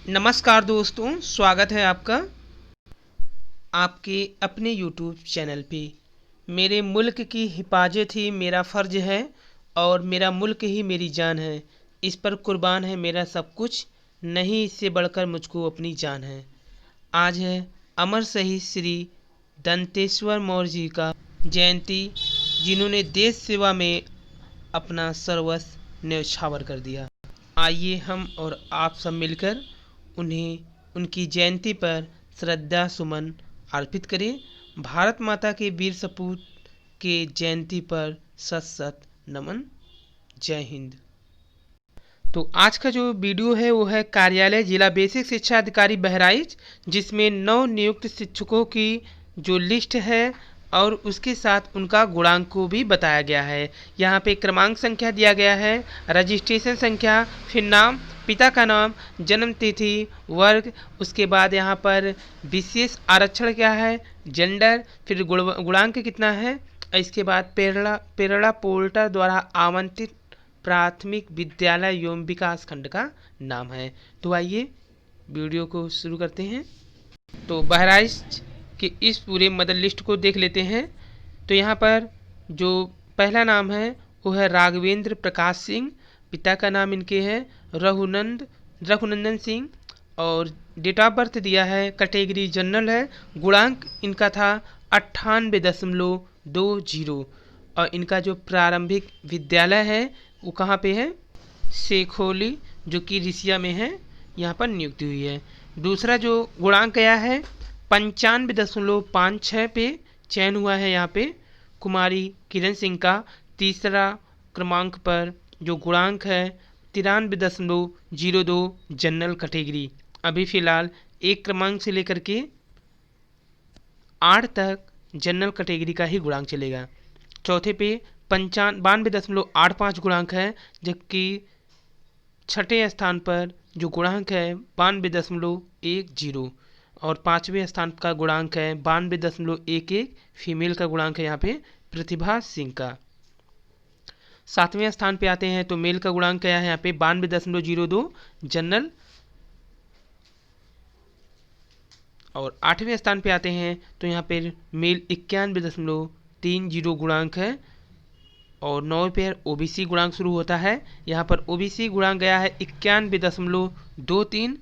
नमस्कार दोस्तों, स्वागत है आपका आपके अपने YouTube चैनल पे। मेरे मुल्क की हिफाजत ही मेरा फ़र्ज़ है और मेरा मुल्क ही मेरी जान है। इस पर कुर्बान है मेरा सब कुछ, नहीं इससे बढ़कर मुझको अपनी जान है। आज है अमर शहीद श्री दंतेश्वर मौर्य जी का जयंती, जिन्होंने देश सेवा में अपना सर्वस्व न्यौछावर कर दिया। आइए हम और आप सब मिलकर उन्हें उनकी जयंती पर श्रद्धा सुमन अर्पित करें। भारत माता के वीर सपूत के जयंती पर सत सत नमन। जय हिंद। तो आज का जो वीडियो है वो है कार्यालय जिला बेसिक शिक्षा अधिकारी बहराइच, जिसमें नव नियुक्त शिक्षकों की जो लिस्ट है और उसके साथ उनका गुणांक को भी बताया गया है। यहाँ पे क्रमांक संख्या दिया गया है, रजिस्ट्रेशन संख्या, फिर नाम, पिता का नाम, जन्म तिथि, वर्ग, उसके बाद यहाँ पर विशेष आरक्षण क्या है, जेंडर, फिर गुणांक कितना है, इसके बाद पेरला पोर्टर द्वारा आवंटित प्राथमिक विद्यालय एवं विकास खंड का नाम है। तो आइए वीडियो को शुरू करते हैं। तो बहराइच के इस पूरे मदर लिस्ट को देख लेते हैं। तो यहाँ पर जो पहला नाम है वो है राघवेंद्र प्रकाश सिंह, पिता का नाम इनके है रघुनंदन सिंह, और डेट ऑफ बर्थ दिया है, कैटेगरी जनरल है, गुणांक इनका था 98.20, और इनका जो प्रारंभिक विद्यालय है वो कहाँ पे है, शेखोली, जो कि रिसिया में है, यहाँ पर नियुक्ति हुई है। दूसरा जो गुणांक आया है 95.56 पे चयन हुआ है यहाँ पे कुमारी किरण सिंह का। तीसरा क्रमांक पर जो गुणांक है 93.02 जनरल कैटेगरी। अभी फ़िलहाल एक क्रमांक से लेकर के 8 तक जनरल कैटेगरी का ही गुणांक चलेगा। चौथे पे 92.85 गुणांक है, जबकि छठे स्थान पर जो गुणांक है 92.10, और पाँचवें स्थान का गुणांक है 92.11, फीमेल का गुणांक है यहाँ पे प्रतिभा सिंह का। सातवें स्थान पे आते हैं तो मेल का गुणांक क्या है यहाँ पे 92.02 जनरल, और आठवें स्थान पे आते हैं तो यहाँ पे मेल 91.30 गुणांक है, और 9 पे ओबीसी गुणांक शुरू होता है। यहाँ पर ओबीसी गुणांक गया है 91.23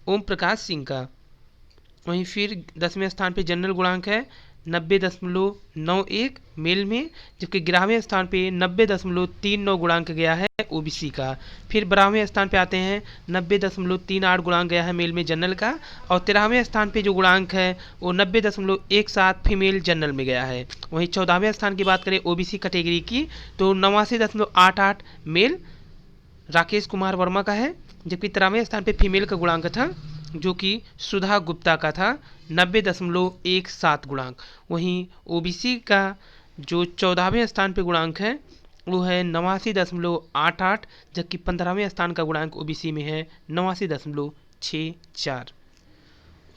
ओम प्रकाश सिंह का। वहीं फिर 10वें स्थान पे जनरल गुणांक है 90.91 मेल में, जबकि 11वें स्थान पे 90.39 गुणांक गया है ओबीसी का। फिर 12वें स्थान पे आते हैं 90.38 गुणांक गया है मेल में जनरल का, और 13वें स्थान पे जो गुणांक है वो 90.17 फीमेल जनरल में गया है। वहीं 14वें स्थान की बात करें ओबीसी कैटेगरी की तो 89.88 मेल राकेश कुमार वर्मा का है, जबकि 13वें स्थान पे फीमेल का गुणांक था जो कि सुधा गुप्ता का था 90.17 गुणांक। वहीं ओबीसी का जो 14वें स्थान पे गुणांक है वो है 89.88, जबकि 15वें स्थान का गुणांक ओबीसी में है 89.64।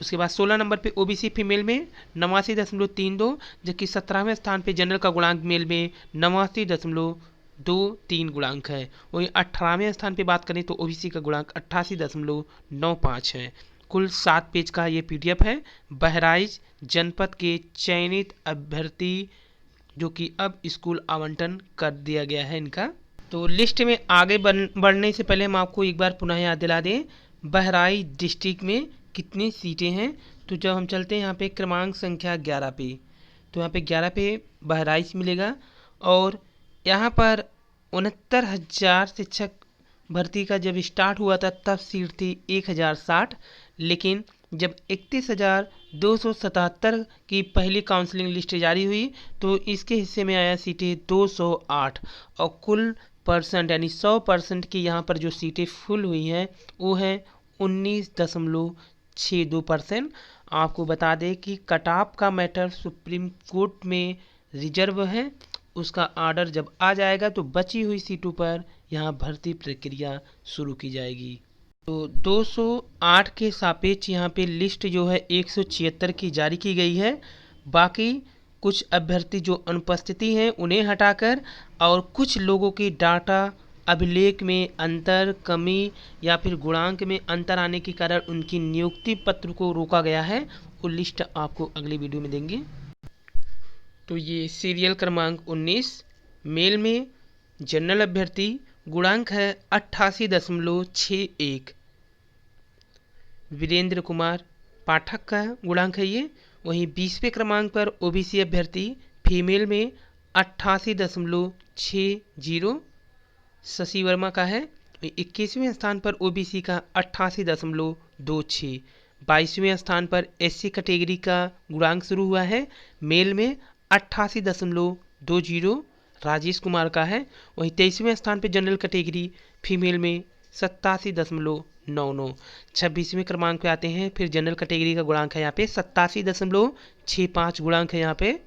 उसके बाद 16 नंबर पे ओबीसी फीमेल में 89.32, जबकि 17वें स्थान पे जनरल का गुणांक मेल में 89.23 गुणांक है। वहीं 18वें स्थान पे बात करें तो ओबीसी का गुणांक 88.95 है। कुल 7 पेज का ये पीडीएफ है। बहराइच जनपद के चयनित अभ्यर्थी जो कि अब स्कूल आवंटन कर दिया गया है इनका। तो लिस्ट में आगे बढ़ने से पहले हम आपको एक बार पुनः याद दिला दें बहराइच डिस्ट्रिक्ट में कितनी सीटें हैं। तो जब हम चलते हैं यहाँ पे क्रमांक संख्या 11 पे, तो यहाँ पे 11 पे बहराइच मिलेगा, और यहाँ पर 69,000 शिक्षक भर्ती का जब स्टार्ट हुआ था तब सीट थी 1060, लेकिन जब 31,277 की पहली काउंसलिंग लिस्ट जारी हुई तो इसके हिस्से में आया सीटें 208, और कुल परसेंट यानी 100% की यहाँ पर जो सीटें फुल हुई हैं वो हैं 19.62%। आपको बता दें कि कट ऑफ का मैटर सुप्रीम कोर्ट में रिजर्व है, उसका आर्डर जब आ जाएगा तो बची हुई सीटों पर यहाँ भर्ती प्रक्रिया शुरू की जाएगी। तो 208 के सापेक्ष यहाँ पे लिस्ट जो है 176 की जारी की गई है। बाकी कुछ अभ्यर्थी जो अनुपस्थिति हैं उन्हें हटाकर और कुछ लोगों की डाटा अभिलेख में अंतर, कमी या फिर गुणांक में अंतर आने के कारण उनकी नियुक्ति पत्र को रोका गया है, वो लिस्ट आपको अगली वीडियो में देंगे। तो ये सीरियल क्रमांक 19 मेल में जनरल अभ्यर्थी, गुणांक है 88.61। वीरेंद्र कुमार पाठक का गुणांक है ये। वहीं 20वें क्रमांक पर ओबीसी अभ्यर्थी फीमेल में 88.60 शशि वर्मा का है। 21वें स्थान पर ओबीसी का 88.26। 22वें स्थान पर एससी कैटेगरी का गुणांक शुरू हुआ है मेल में 88.20 राजेश कुमार का है। वहीं 23वें स्थान पर जनरल कैटेगरी फीमेल में 87.99। 26वें क्रमांक पे आते हैं, फिर जनरल कैटेगरी का गुणांक है यहाँ पे 87.65 गुणांक है यहाँ पे।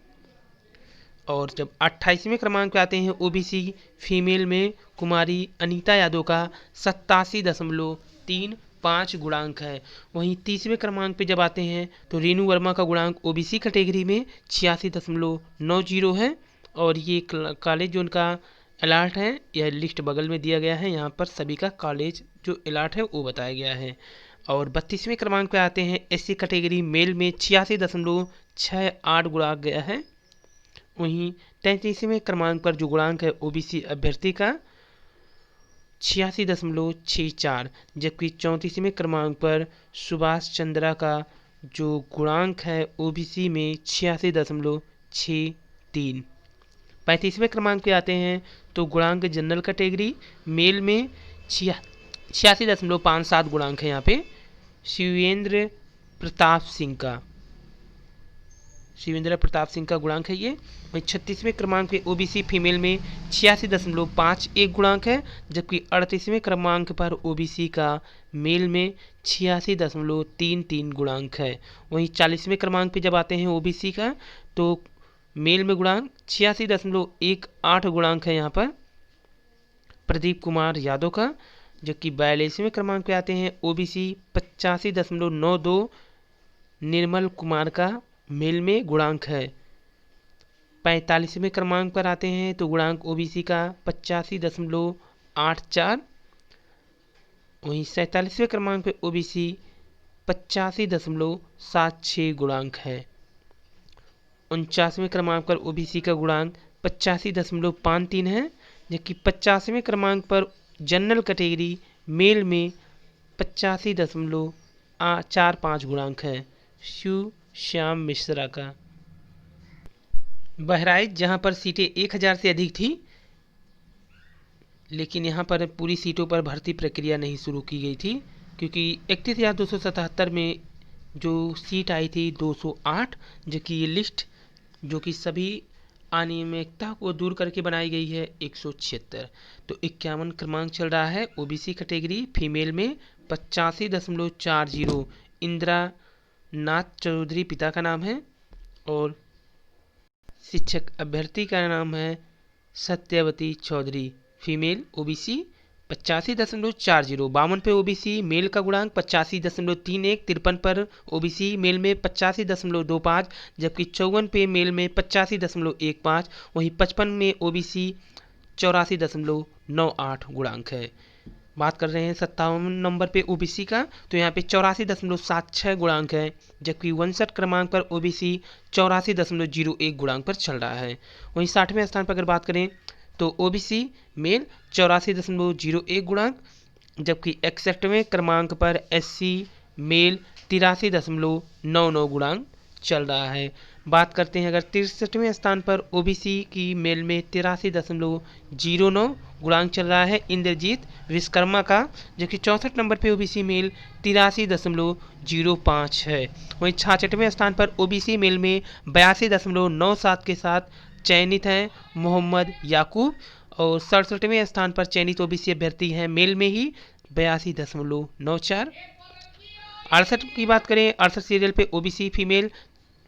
और जब 28वें क्रमांक पे आते हैं ओबीसी फीमेल में कुमारी अनीता यादव का 87.35 गुणांक है। वहीं 30वें क्रमांक पे जब आते हैं तो रेणु वर्मा का गुणांक ओबीसी कैटेगरी में 86.90 है। और ये कॉलेज जो उनका अलर्ट है, यह लिस्ट बगल में दिया गया है, यहाँ पर सभी का कॉलेज जो अलर्ट है वो बताया गया है। और 32वें क्रमांक पे आते हैं एससी कैटेगरी मेल में 86.68 गुणांक गया है। वहीं 33वें क्रमांक पर जो गुणांक है ओबीसी अभ्यर्थी का 86.64, जबकि 34वें क्रमांक पर सुभाष चंद्रा का जो गुणांक है ओबीसी में 86.63। 35वें क्रमांक पे आते हैं तो गुणांक जनरल कैटेगरी मेल में 86.57 गुणांक है यहाँ पे शिवेंद्र प्रताप सिंह का गुणांक है ये। वहीं 36वें क्रमांक पे ओबीसी फीमेल में 86.51 गुणांक है, जबकि 38वें क्रमांक पर ओबीसी का मेल में 86.33 गुणांक है। वहीं 40वें क्रमांक पे जब आते हैं ओबीसी का तो मेल में गुणांक 86.18 गुणांक है यहाँ पर प्रदीप कुमार यादव का, जबकि 42वें क्रमांक पे आते हैं ओबीसी 85.92 निर्मल कुमार का मेल में गुणांक है। 45वें क्रमांक पर आते हैं तो गुणांक ओबीसी का 85.84। वहीं 47वें क्रमांक पे ओबीसी 85.76 गुणांक है। 49वें क्रमांक पर ओबीसी का गुणांक 85.53 है, जबकि 50वें क्रमांक पर जनरल कैटेगरी मेल में 85.45 गुणांक है शिव श्याम मिश्रा का। बहराइच जहां पर सीटें 1000 से अधिक थी, लेकिन यहां पर पूरी सीटों पर भर्ती प्रक्रिया नहीं शुरू की गई थी, क्योंकि 31,277 में जो सीट आई थी 208, जबकि ये लिस्ट जो कि सभी अनियमितता को दूर करके बनाई गई है 176। तो 51 क्रमांक चल रहा है ओबीसी कैटेगरी फीमेल में 85.40 इंदिरा नाथ चौधरी पिता का नाम है, और शिक्षक अभ्यर्थी का नाम है सत्यवती चौधरी फीमेल ओबीसी 85.40। 52 पे ओबीसी मेल का गुणांक 85.31। 53 पर ओबीसी मेल में 85.25, जबकि 54 पे मेल में 85.15। वहीं 55 में ओबीसी 84.98 गुणांक है। बात कर रहे हैं 57 नंबर पे ओबीसी का, तो यहाँ पे 84.76 गुणांक है, जबकि 59 क्रमांक पर ओबीसी 84.01 गुणांक पर चल रहा है। वहीं 60वें स्थान पर अगर बात करें तो ओबीसी मेल 84.01 गुणांक, जबकि 61वें क्रमांक पर एससी मेल 83.99 गुणांक चल रहा है। बात करते हैं अगर 63वें स्थान पर ओबीसी की मेल में 83.09 गुणांक चल रहा है इंद्रजीत विश्वकर्मा का, जबकि 64 नंबर पे ओबीसी मेल 83.05 है। वहीं 66वें स्थान पर ओबीसी मेल में 82.97 के साथ चयनित हैं मोहम्मद याकूब, और 67वें स्थान पर चयनित ओबीसी अभ्यर्थी हैं मेल में ही 82.94। 68 की बात करें 68 सीरियल पे ओबीसी फीमेल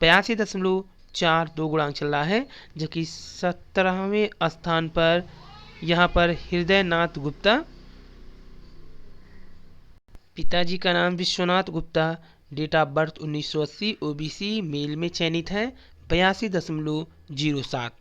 82.42 गुणांक चल रहा है, जबकि 17वें स्थान पर यहाँ पर हृदय नाथ गुप्ता, पिताजी का नाम Vishwanath Gupta, date of birth 1980, OBC male में चयनित है 82.07।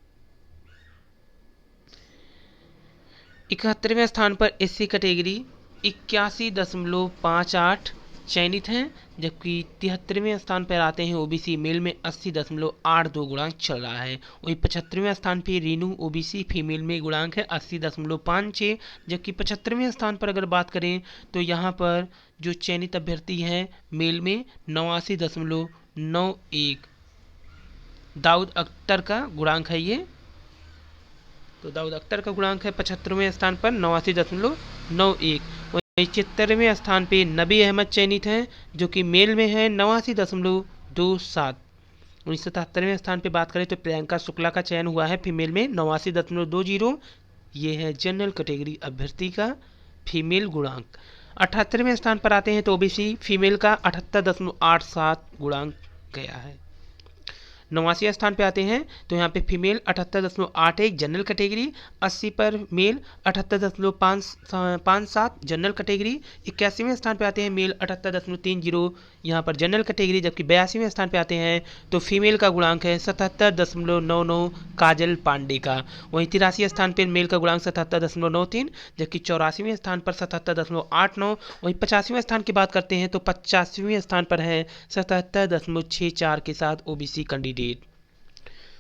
71वें स्थान पर एससी कैटेगरी 81.58 चयनित हैं, जबकि 73वें स्थान पर आते हैं ओबीसी मेल में 80.82 गुणांक चल रहा है। वहीं 75वें स्थान पर रीनू ओबीसी फीमेल में गुणांक है 80.56, जबकि 75वें स्थान पर अगर बात करें तो यहाँ पर जो चयनित अभ्यर्थी हैं मेल में 89.91 दाऊद अख्तर का गुणांक है ये। तो दाऊद अख्तर का गुणांक है 75वें स्थान पर 89.91। वहीं 73वें स्थान पे नबी अहमद चयनित हैं, जो कि मेल में है 89.27। वहीं 77वें स्थान पे बात करें तो प्रियंका शुक्ला का चयन हुआ है फीमेल में 89.20। ये है जनरल कैटेगरी अभ्यर्थी का फीमेल गुणांक। 78वें स्थान पर आते हैं तो ओबीसी फीमेल का 78.87 गुणांक गया है। 89वें स्थान पे आते हैं तो यहाँ पे फीमेल 78.81 जनरल कैटेगरी, 80 पर मेल 78.57 जनरल कैटेगरी। 81वें स्थान पे आते हैं मेल 78.30 यहाँ पर जनरल कैटेगरी, जबकि 82वें स्थान पे आते हैं तो फीमेल का गुणांक है 77.99 काजल पांडे का। वहीं 83 स्थान पर मेल का गुणांक 77.93, जबकि 84वें स्थान पर 77.89। वहीं 85वें स्थान की बात करते हैं तो 85वें स्थान पर है 77.64 के साथ ओबीसी कैंडिडेट।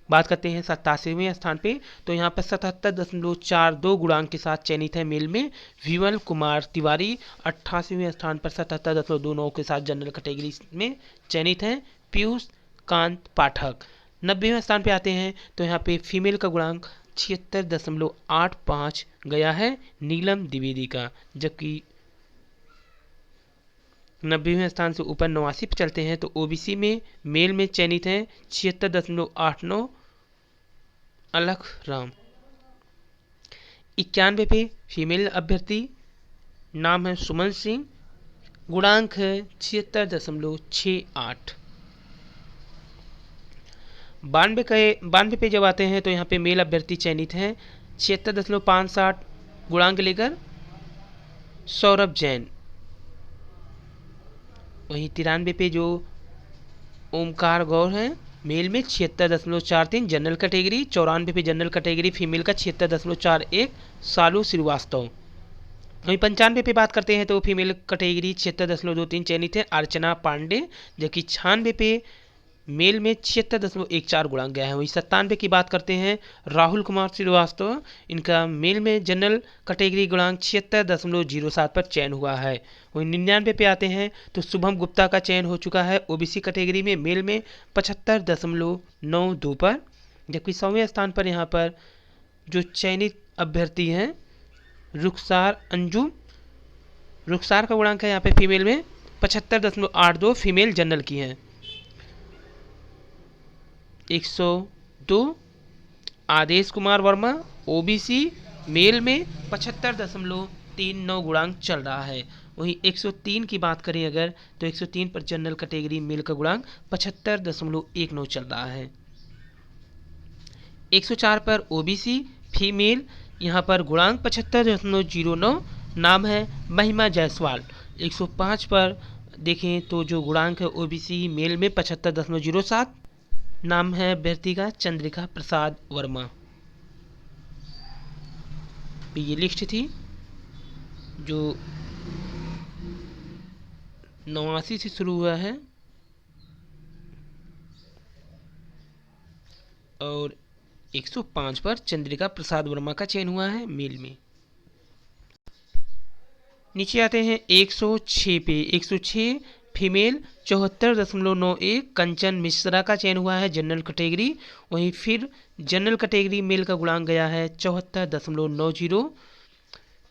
बात करते हैं 87वें स्थान पे तो यहाँ पर 77.42 गुणांक के साथ चयनित है मेल में विमल कुमार तिवारी। 88वें स्थान पर 77.29 के साथ जनरल कैटेगरी में चयनित है पीयूष कांत पाठक। 90वें स्थान पे आते हैं तो यहाँ पे फीमेल का गुणांक 76.85 गया है नीलम द्विवेदी का, जबकि 90वें स्थान से ऊपर 89 पर चलते हैं तो ओबीसी में मेल में चयनित हैं 76.89 अलख राम। 91 पे फीमेल अभ्यर्थी नाम है सुमन सिंह, गुणांक है 76.68। 92 पे जब आते हैं तो यहाँ पे मेल अभ्यर्थी चयनित हैं 76.65 गुणांक लेकर सौरभ जैन। वहीं 93 पे जो ओमकार गौर हैं मेल में 76.43 जनरल कैटेगरी। 94 पे जनरल कैटेगरी फीमेल का 76.41 सालू श्रीवास्तव। वहीं 95 पे बात करते हैं तो फीमेल कैटेगरी 76.23 चयनित है अर्चना पांडे, जबकि 96 पे मेल में 76.14 गुणांक गया है। वहीं 97 की बात करते हैं राहुल कुमार श्रीवास्तव, इनका मेल में जनरल कैटेगरी गुणांक 76.07 पर चयन हुआ है। वहीं 99 पे आते हैं तो शुभम गुप्ता का चयन हो चुका है ओबीसी कैटेगरी में मेल में 75.92 पर, जबकि 100वें स्थान पर यहाँ पर जो चयनित अभ्यर्थी हैं रुखसार अंजुम, रुखसार का गुणांक है यहाँ पे फीमेल में 75.82 फीमेल जनरल की है। 102 आदेश कुमार वर्मा ओबीसी मेल में 75.39 गुणांक चल रहा है। वहीं 103 की बात करें अगर तो 103 पर जनरल कैटेगरी मेल का गुणांक 75.19 चल रहा है। 104 पर ओबीसी फीमेल यहाँ पर गुणांक 75.09 नाम है महिमा जायसवाल। 105 पर देखें तो जो गुणांक है ओबीसी मेल में 75.07 नाम है अभ्यर्थी का चंद्रिका प्रसाद वर्मा। ये लिस्ट थी जो 89 से शुरू हुआ है और 105 पर चंद्रिका प्रसाद वर्मा का चयन हुआ है मेल में। नीचे आते हैं 106 पे 106 फीमेल 74.91 कंचन मिश्रा का चयन हुआ है जनरल कैटेगरी। वहीं फिर जनरल कैटेगरी मेल का गुणांक गया है 74.90।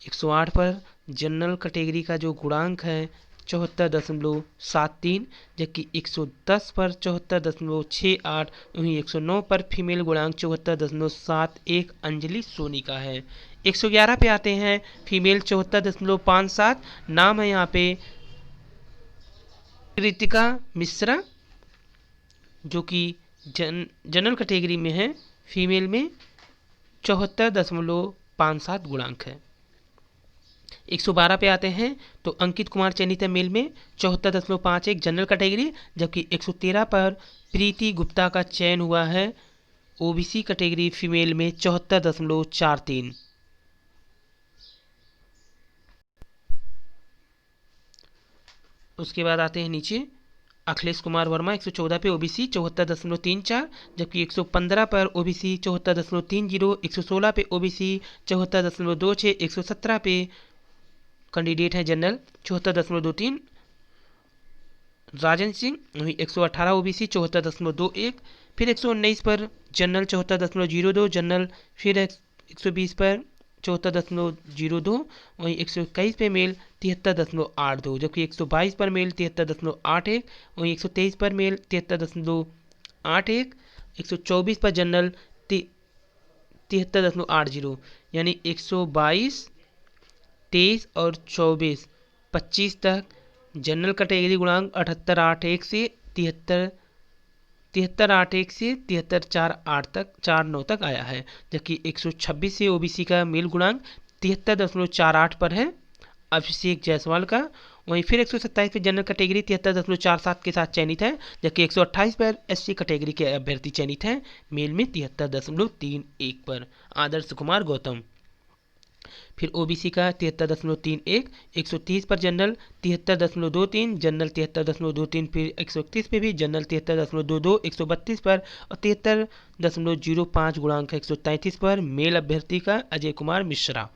108 पर जनरल कैटेगरी का जो गुणांक है 74.73, जबकि 110 पर 74.68। वहीं 109 पर फीमेल गुणांक 74.71 अंजलि सोनी का है। 111 पे आते हैं फीमेल 74.57 नाम है यहाँ पे कृतिका मिश्रा, जो कि जनरल कैटेगरी में है फीमेल में 74.57 गुणांक है। 112 पे आते हैं तो अंकित कुमार चयनित है मेल में 74.51 जनरल कैटेगरी, जबकि 113 पर प्रीति गुप्ता का चयन हुआ है ओबीसी कैटेगरी फीमेल में 74.43। उसके बाद आते हैं नीचे अखिलेश कुमार वर्मा 114 पे ओबीसी 74.34, जबकि 115 पर ओबीसी 74.30, 116 पे ओबीसी 74.26, 117 पे कैंडिडेट है जनरल 74.23 राजन सिंह, वहीं 118 ओबीसी 74.21, फिर 119 पर जनरल 74.02 जनरल, फिर 120 पर 74.02, वहीं 121 पे मेल 73.82, जबकि 122 पर मेल 73.81, वहीं 123 पर मेल 73.81, 124 पर जनरल 73.80, यानी 122, 23 और 24, 25 तक जनरल कैटेगरी गुणांक 7881 से 7381 से 7348 तक 49 तक आया है, जबकि 126 से ओबीसी का मेल गुणांक 73.48 पर है अभिषेक जायसवाल का, वहीं फिर 127 पे जनरल कैटेगरी 73.47 के साथ चयनित है, जबकि 128 पर एससी कैटेगरी के अभ्यर्थी चयनित हैं मेल में 73.31 पर आदर्श कुमार गौतम। फिर ओबीसी का 73.31, 130 पर जनरल 73.23 जनरल 73.23, फिर 131 पे भी जनरल 73.22, 132 पर और 73.05 गुणांक 133 पर मेल अभ्यर्थी का अजय कुमार मिश्रा।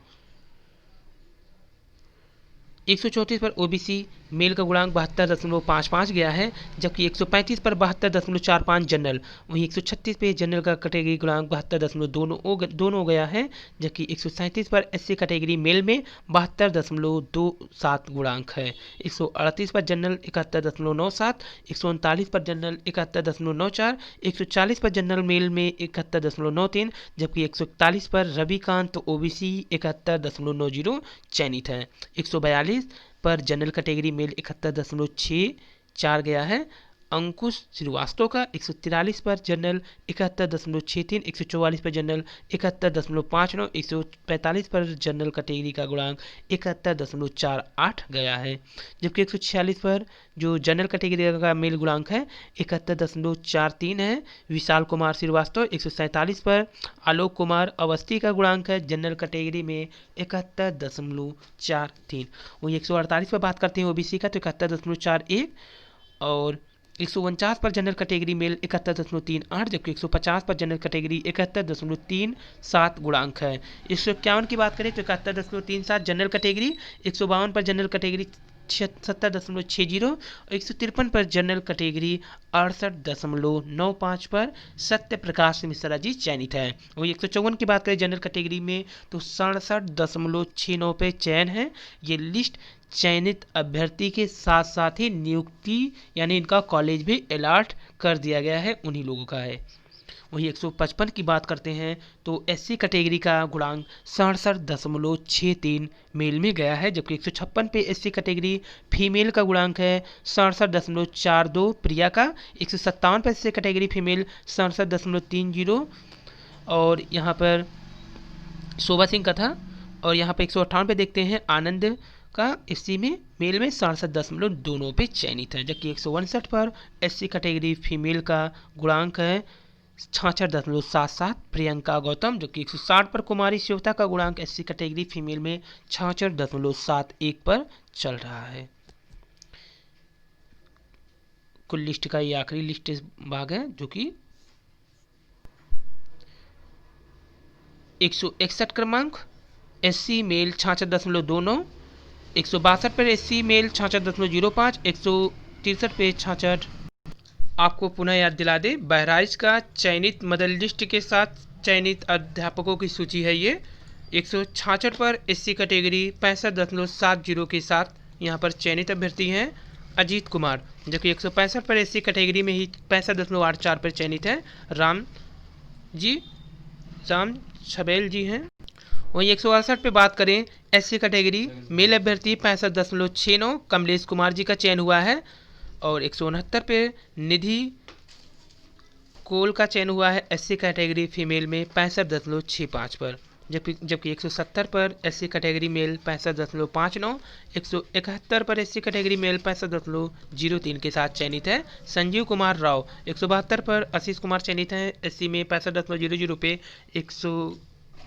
134 पर ओबीसी मेल का गुणांक 72.55 गया है, जबकि 135 पर 72.45 जनरल, वहीं 136 पे जनरल का कैटेगरी गुणांक 72.2 गया है, जबकि 137 पर एससी कैटेगरी मेल में 72.27 गुणांक है, 138 पर जनरल 71.97, 139 पर जनरल 71.94, 140 पर जनरल मेल में 71.93, जबकि 141 पर रविकांत ओबीसी 71.90 चयनित है, 142 पर जनरल कैटेगरी मेल 71.64 गया है, अंकुश श्रीवास्तव का 143 पर जनरल 71.63, 144 पर जनरल 71.59, 145 पर जनरल कैटेगरी का गुणांक 71.48 गया है, जबकि 146 पर जो जनरल कैटेगरी का मेल गुणांक है 71.43 है विशाल कुमार श्रीवास्तव, 147 पर आलोक कुमार अवस्थी का गुणांक है जनरल कैटेगरी में 71.43, वही 148 पर बात करते हैं ओबीसी का तो 71.41 और 149 पर जनरल कैटेगरी मेल 71.38, जबकि 150 पर जनरल कैटेगरी 71.37 गुणांक है, 151 की बात करें तो 71.37 जनरल कैटेगरी, 152 पर जनरल कैटेगरी 70.60 और 153 पर जनरल कैटेगरी 68.95 पर सत्य प्रकाश मिश्रा जी चयनित है, वही 154 की बात करें जनरल कैटेगरी में तो 67.69 पे चयन है, ये लिस्ट चयनित अभ्यर्थी के साथ साथ ही नियुक्ति यानी इनका कॉलेज भी अलॉट कर दिया गया है उन्हीं लोगों का है, वही 155 की बात करते हैं तो एससी कैटेगरी का गुणांक 67.63 मेल में गया है, जबकि 156 पे एससी कैटेगरी फीमेल का गुणांक है 67.42 प्रिया का, 157 पर एससी कैटेगरी फीमेल 67.30 और यहाँ पर शोभा सिंह का था, और यहाँ पर 158 पे देखते हैं आनंद का एससी में मेल में 67.2 पे चयनित है, जबकि 159 पर एससी कैटेगरी फीमेल का गुणांक है 66.77 प्रियंका गौतम, जो कि 160 पर कुमारी शिवता का गुणांक एससी कैटेगरी फीमेल में 66.71 पर चल रहा है। कुल लिस्ट का ये आखिरी लिस्ट भाग है जो कि 161 क्रमांक एससी मेल 66.29, 162 पर एससी मेल 66.05, 163 पे 66। आपको पुनः याद दिला दे बहराइच का चयनित मदर लिस्ट के साथ चयनित अध्यापकों की सूची है ये, 166 पर एससी कैटेगरी 65.70 के साथ यहाँ पर चयनित अभ्यर्थी हैं अजीत कुमार, जो कि 165 पर एससी कैटेगरी में ही 65.84 पर चयनित है राम छबेल जी हैं, वहीं 168 पे बात करें एससी कैटेगरी मेल अभ्यर्थी 65.69 कमलेश कुमार जी का चयन हुआ है, और 169 पे निधि कोल का चयन हुआ है एससी कैटेगरी फीमेल में 65.65 पर, जबकि 170 पर एससी कैटेगरी मेल 65.59, 171 पर एससी कैटेगरी मेल 65.03 के साथ चयनित है संजीव कुमार राव, 172 पर आशीष कुमार चयनित है एससी में 65.00 पे,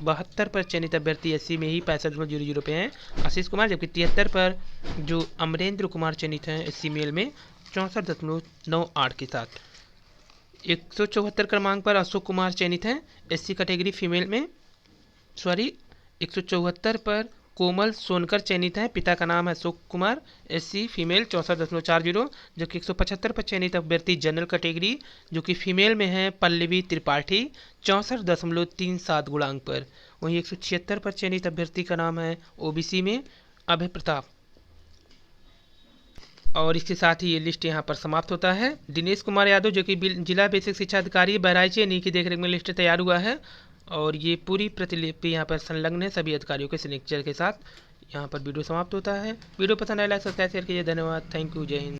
72 पर चयनित अभ्यर्थी एससी में ही 65.00 पे हैं आशीष कुमार, जबकि 73 पर जो अमरेंद्र कुमार चयनित हैं एससी मेल में 64.98 के साथ। 174 क्रमांक पर अशोक कुमार चयनित हैं एससी कैटेगरी फीमेल में, 174 पर कोमल सोनकर चयनित हैं, पिता का नाम है अशोक कुमार, एससी फीमेल 64.40, जबकि 175 पर चयनित अभ्यर्थी जनरल कैटेगरी जो कि फीमेल में है पल्लवी त्रिपाठी 64.37 गुणांक पर। वहीं 176 पर चयनित अभ्यर्थी का नाम है ओबीसी में अभय प्रताप। और इसके साथ ही ये लिस्ट यहाँ पर समाप्त होता है। दिनेश कुमार यादव जो कि जिला बेसिक शिक्षा अधिकारी बहराइच इन्हीं की देखरेख में लिस्ट तैयार हुआ है और ये पूरी प्रतिलिपि यहाँ पर संलग्न है सभी अधिकारियों के सिग्नेचर के साथ। यहाँ पर वीडियो समाप्त होता है। वीडियो पसंद आए लाइक सब्सक्राइब शेयर कीजिए। धन्यवाद। Thank you. जय हिंद।